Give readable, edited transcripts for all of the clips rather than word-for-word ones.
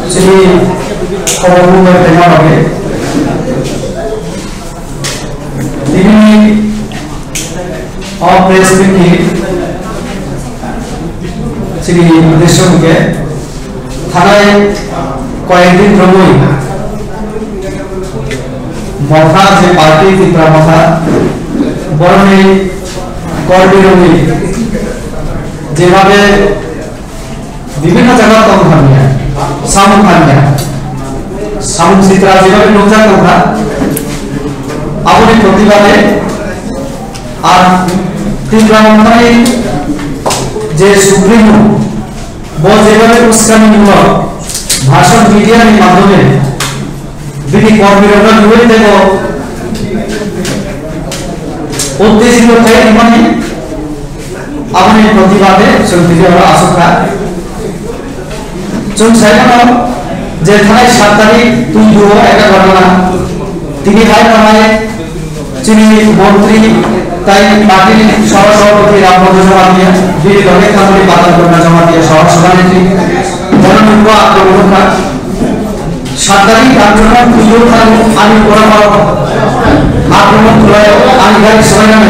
Jadi kalau mulai dengan apa? Ini operasi ini jadi desain ke थानाय कয়েকদিন ধরেই মথা যে party Tripura মথা বরণী করবিরোধী যেভাবে বিভিন্ন জায়গা তংখানিয়া সামুক চিত্রা যেভাবে নোজা কথা আপনি প্রতিবাদে আর ত্রিপুরা মথায় যে সুপ্রিমো যেভাবে উস্কানিমূলক ভাষণ মিডিয়ার মাধ্যমে বিধি কর্মীরা ধরে দেব উদ্দেশ্য হয়ে মানে আপনি প্রতিবাদে সংবিধান আশঙ্কা চোখ সাইকেল যে থানায় 7 তারিখ তুই একটা ঘটনা তিনি ভাই থানায় যিনি মন্ত্রী তাই পার্টির সহসভাপতি রামপদ জমা দিয়ে বিল অনেক কামড়ি বাতিল করা জমা দিয়ে সহসভানেত্রী জনমুখ আক্রমণকার 7 তারিখ আন্দোলন পুজো আমি করা আক্রমণ করে আমি গাড়ি সবাই নামে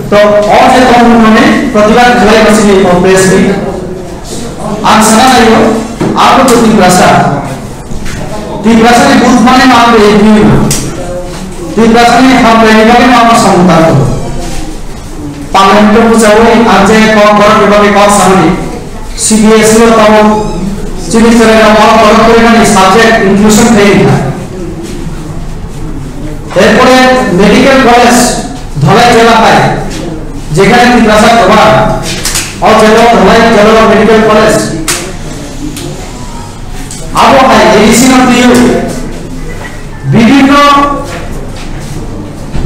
তো অচেতন মনে প্রতিবাদ খেলাই বসে প্রেস মিট আজ সারা যাইও আরো তো ত্রিপ্রাসা বুথ মানে মাত্র এই ত্রিপ্রাসানি হাম রেনিবাগে মামা সমতার পার্লামেন্ট বুঝাওই আজে কম বড় বিভাগে কম সামনে সিবিএসই ও তব চিকিৎসার বড় বড় পরিমাণে সাবজেক্ট ইনক্লুশন দেই না এরপরে মেডিকেল কলেজ ধলাই জেলা পায় যেখানে ত্রিপ্রাসা প্রভাব और जगह धलाई जगह मेडिकल कॉलेज अब है एडिशन দিয়ে বিভিন্ন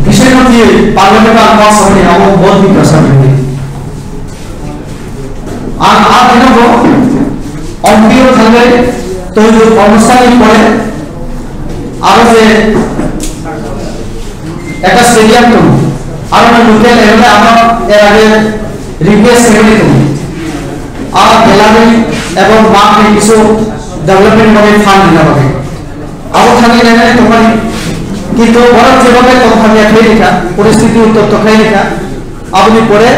বিষয় দিয়ে পার্লামেন্ট আনবার সময় আমরা বহুত বিকাশন করি আর দিনও অন্তিম থাকবে তো অনুষ্ঠানের পরে আরো যে একটা স্টেডিয়াম তো আর লোকাল এরিয়া আমরা এর আগে রিকোয়েস্ট করে তুমি আর গ্যালারি এবং মাঠে কিছু ডেভেলপমেন্ট হবে ফান্ড দিতে হবে আরো থাকি না তোমার কিন্তু বড় যেভাবে তখন খেয়ে রেখা পরিস্থিতি উত্তপ্ত খেয়ে রেখা আপনি পরে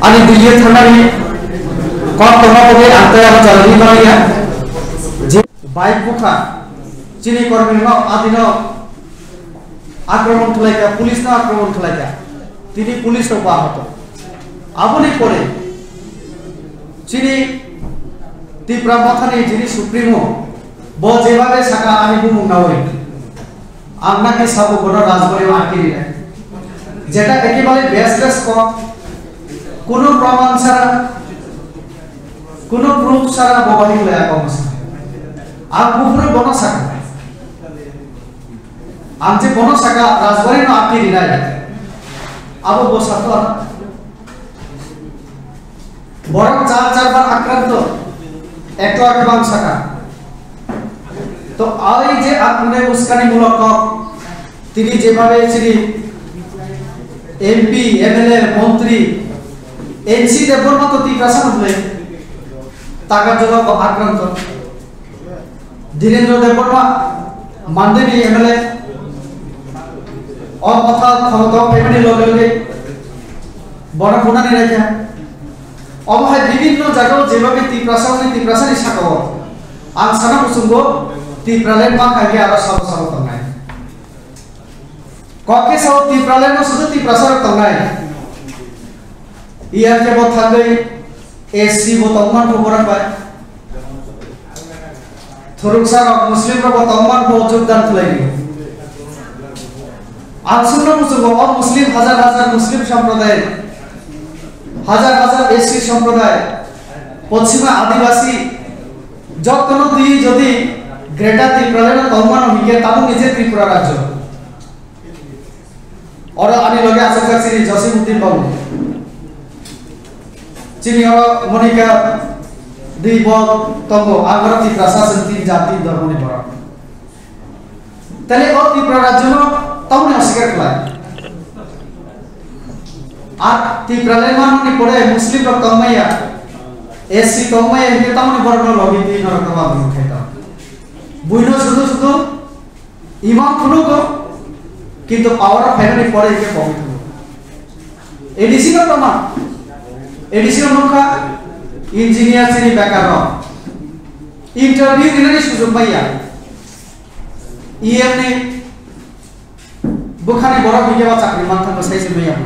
আমি দিল্লি থানারি কম তোমাকে আনতে আরো চালানি বানাইয়া যে বাইক পোখা চিনি কর্মী আদিন আক্রমণ খেলাইকা পুলিশ না আক্রমণ খেলাইকা তিনি পুলিশ পাওয়া হতো আপনি পরে যিনি ত্রিপুরা মথানি যিনি সুপ্রিমো যেভাবে সাকা আমি বুমুনাওই আপনাকে সব বড় রাজবাড়ি আটকে দেয় যেটা একেবারে বেসলেস কোনো প্রমাণ ছাড়া কোনো প্রুফ ছাড়া ববাদি হলে কমসা আর পুকুরে বন শাখা আমছে বন শাখা রাজবাড়ি আটকে দিলাই আবো বসাতো বরং 4-4 বার আক্রান্ত একটু আক্রমণ শাখা তো এই যে আপনি উস্কানিমূলক তিনি যেভাবে শ্রী এমপি এমএলএ মন্ত্রী এনসি দেবর মতো ত্রিপ্রাসান হলে তাকার জন্য আক্রান্ত ধীরেন্দ্র দেববর্মা মানদেবী এমএলএ অথা ক্ষমতা পেমেন্ট লগে লগে বড় কোনানি রেখা অবহায় বিভিন্ন জায়গায় যেভাবে ত্রিপ্রাসানি শাখা আং সানা প্রসঙ্গ ত্রিপ্রালেন মা খাইকে আরো সব তঙ্গাই ককে সব ত্রিপ্রালেন শুধু ত্রিপ্রাসার তঙ্গাই ইয়ার কে থাকবে এসসি তঙ্গমান খবর পায় থরুকসার মুসলিম তঙ্গমান যোগদান তুলাই আং শুনো প্রসঙ্গ মুসলিম হাজার হাজার মুসলিম সম্প্রদায় হাজার হাজার এসসি সম্প্রদায় পশ্চিমা আদিবাসী যতন দুই যদি গ্রেটার ত্রিপুরার তলমান হইকে তাও নিজে ত্রিপুরা রাজ্য और आनी लगे आशंका श्री जसीमुद्दीन बाबू चिनी और मोनिका दीप तंगो आगरती प्रशासन तीन जाति धर्म ने पड़ा तले और त्रिपुरा राज्य में ताऊ ने अस्वीकार किया আর ত্রিপুরার মানুষ পড়ে মুসলিম কমাইয়া एससी तंगमै एके तामनि बरनो लगिति नरकमा बुखाइता बुइनो सुदु इमान खुनुको किंतु पावर फाइनाली परे के पवित्र एडीसी का प्रमाण एडीसी नोखा इंजीनियर सिनी बेकार इंटरव्यू दिने सुजुग पाइया ईएम ने बुखानी बड़ा बिके बा चाकरी मान थांगो साइसे मैया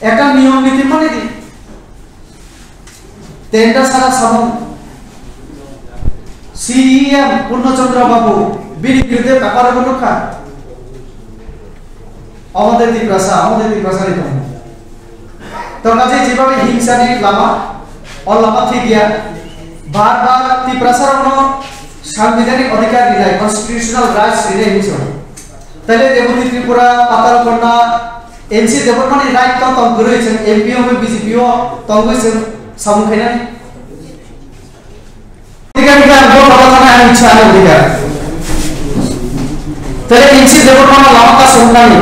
একটা নিয়ম নীতি মানে দি টেন্ডার সারা সামন সিএম পূর্ণচন্দ্র বাবু বিনিয়োগে ব্যাপার বলুকা আমাদের দিপ্রাসারি তো কাজে যেভাবে হিংসানি লামা লামা ঠিক গিয়া বারবার দিপ্রাসারণ সাংবিধানিক অধিকার দিলাই কনস্টিটিউশনাল রাইটস দিলাই হিংসা তাহলে দেবতী ত্রিপুরা পাতালকন্যা एनसी डेवलपमेंट राइट तो तंग करेছেন एमपीओ में बीजेपीओ तंगैছেন सामुखायना अधिकार वो बदलना है इच्छा है अधिकार तेरे एनसी डेवलपमेंट लाभ का सुननाई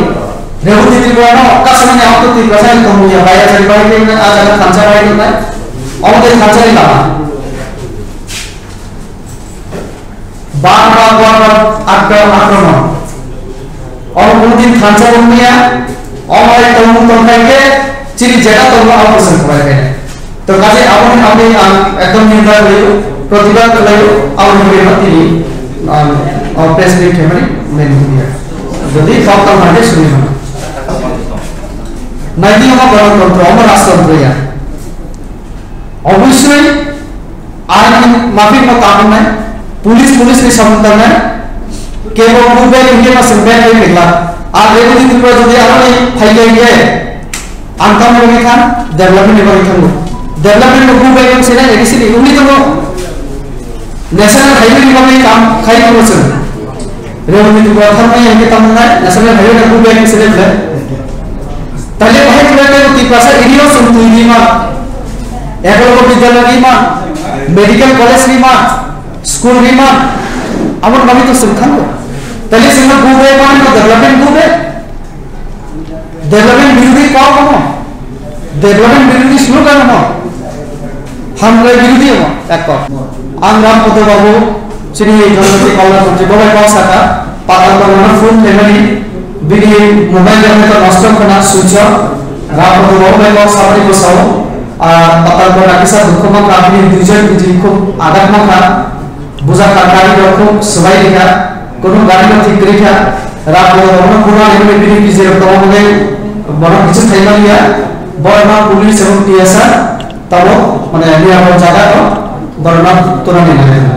रेवती त्रिपुरा का सुनने आप तो त्रिपुरा तो मुझे बाया चली बाई के आज अगर खंचा बाई होता है और तो खंचा ही लाभ बार आक्रमण और उन दिन खंचा बनिया और तमु तमके चिरी जेटा तमु ऑपरेशन कराए तो काजे आपण आम्ही एकदम निर्णय लियो प्रतिवाद लियो और निर्णय और प्रेस मीट में मेन दिया যদি সরকার মানে শুনি না নাইদি আমার গণতন্ত্র আমার রাষ্ট্রতন্ত্র ইয়া অবশ্যই আইন মাফিক মত কানুন নাই পুলিশ के क्षमता নাই केवल पूर्व इंडिया में संबंध नहीं निकला আর রেগুলি ত্রিপুরা যদি আমি ফাইলে গিয়ে আনকাম লগে খান ডেভেলপমেন্ট লগে খান ডেভেলপমেন্ট খুব বেগম সেনা এডিসি উনি তো ন্যাশনাল হাইওয়ে নিগমে কাম খাই করছেন রেগুলি ত্রিপুরা থামে একে তামনা ন্যাশনাল হাইওয়ে খুব বেগম সেনা তাহলে ভাই ত্রিপুরা ত্রিপুরা এরিয়া সন্তুলি মা একলব্য বিদ্যালয় মা মেডিকেল কলেজ মা স্কুল মা আমার নামই তো সংখ্যা तले सिंगल गुबे मान को डेवलपमेंट विरोधी कौन हो डेवलपमेंट विरोधी शुरू करना हो हम लोग विरोधी हो एक कौन आम राम पतो बाबू श्री जनपति कॉलर मंत्री बाबा कौन सा था पाता बरना फोन लेवली बिनी मोबाइल में तो नष्ट करना सूचना राम पतो बाबू कौन सा बड़ी को साओ पाता बरना किसा दुख में काफी दूसरे जिनको आदत में का बुझा कारकारी रखो सवाई लिखा कोनो गाड़ी में ठीक करी था रात को हम पूरा लेवल पे भी जे तो हो गए बड़ा কিছু থাইলা লিয়া বড় পুলিশ এবং টিএসআর তব মানে নিরাপদ জায়গা তো বড় তোরা নিয়ে